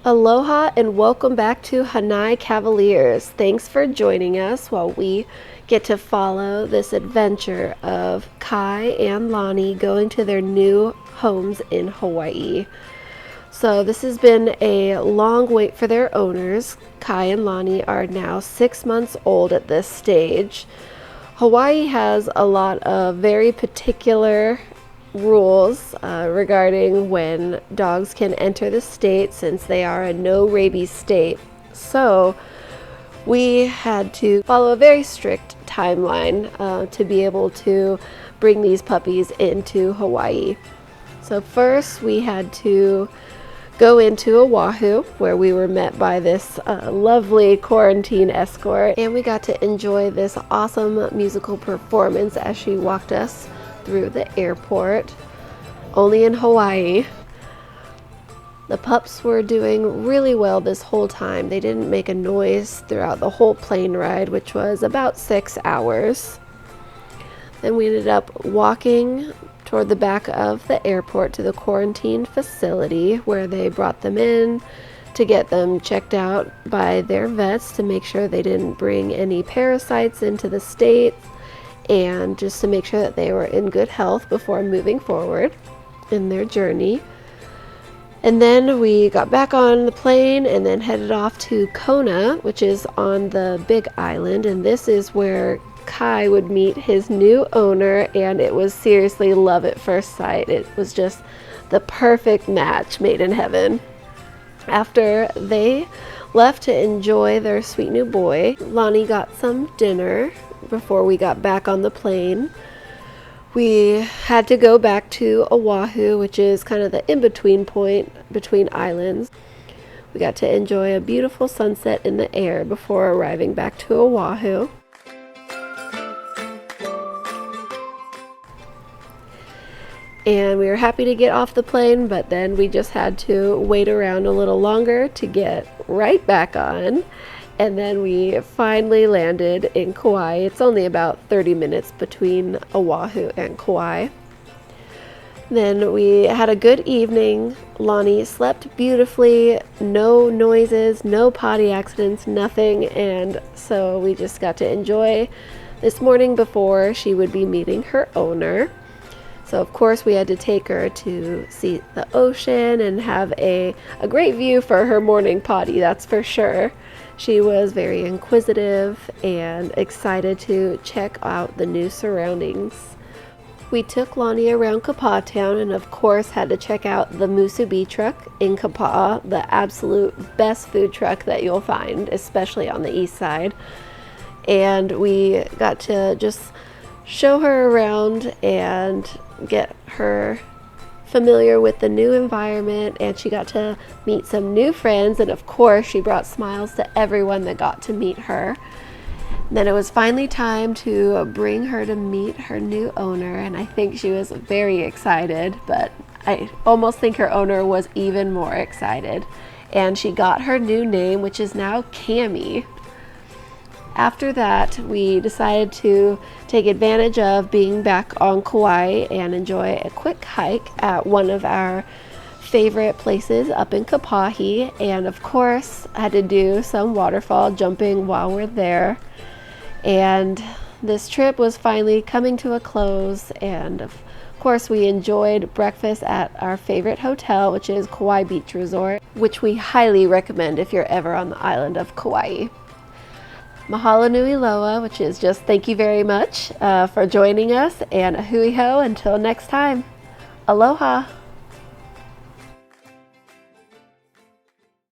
Aloha and welcome back to Hanai Cavaliers. Thanks for joining us while we get to follow this adventure of Kai and Lonnie going to their new homes in Hawaii. So this has been a long wait for their owners. Kai and Lonnie are now 6 months old at this stage. Hawaii has a lot of very particular rules regarding when dogs can enter the state, since they are a no rabies state. So we had to follow a very strict timeline to be able to bring these puppies into Hawaii. So first we had to go into Oahu, where we were met by this lovely quarantine escort, and we got to enjoy this awesome musical performance as she walked us through the airport, only in Hawaii. The pups were doing really well this whole time. They didn't make a noise throughout the whole plane ride, which was about 6 hours. Then we ended up walking toward the back of the airport to the quarantine facility, where they brought them in to get them checked out by their vets to make sure they didn't bring any parasites into the state, and just to make sure that they were in good health before moving forward in their journey. And then we got back on the plane and then headed off to Kona, which is on the Big Island, and this is where Kai would meet his new owner, and it was seriously love at first sight. It was just the perfect match made in heaven. After they left to enjoy their sweet new boy, Lonnie got some dinner before we got back on the plane. We had to go back to Oahu, which is kind of the in-between point between islands. We got to enjoy a beautiful sunset in the air before arriving back to Oahu. And we were happy to get off the plane, but then we just had to wait around a little longer to get right back on. And then we finally landed in Kauai. It's only about 30 minutes between Oahu and Kauai. Then we had a good evening. Lonnie slept beautifully, no noises, no potty accidents, nothing. And so we just got to enjoy this morning before she would be meeting her owner. So of course we had to take her to see the ocean and have a great view for her morning potty, that's for sure. She was very inquisitive and excited to check out the new surroundings. We took Lonnie around Kapa'a Town and of course had to check out the Musubi truck in Kapa'a, the absolute best food truck that you'll find, especially on the east side. And we got to just show her around and get her familiar with the new environment, and she got to meet some new friends, and of course she brought smiles to everyone that got to meet her. Then it was finally time to bring her to meet her new owner, and I think she was very excited, but I almost think her owner was even more excited. And she got her new name, which is now Cammy. After that, we decided to take advantage of being back on Kauai and enjoy a quick hike at one of our favorite places up in Kapahi. And of course, I had to do some waterfall jumping while we're there. And this trip was finally coming to a close. And of course, we enjoyed breakfast at our favorite hotel, which is Kauai Beach Resort, which we highly recommend if you're ever on the island of Kauai. Mahalo nui loa, which is just thank you very much for joining us, and a hui hou until next time. Aloha!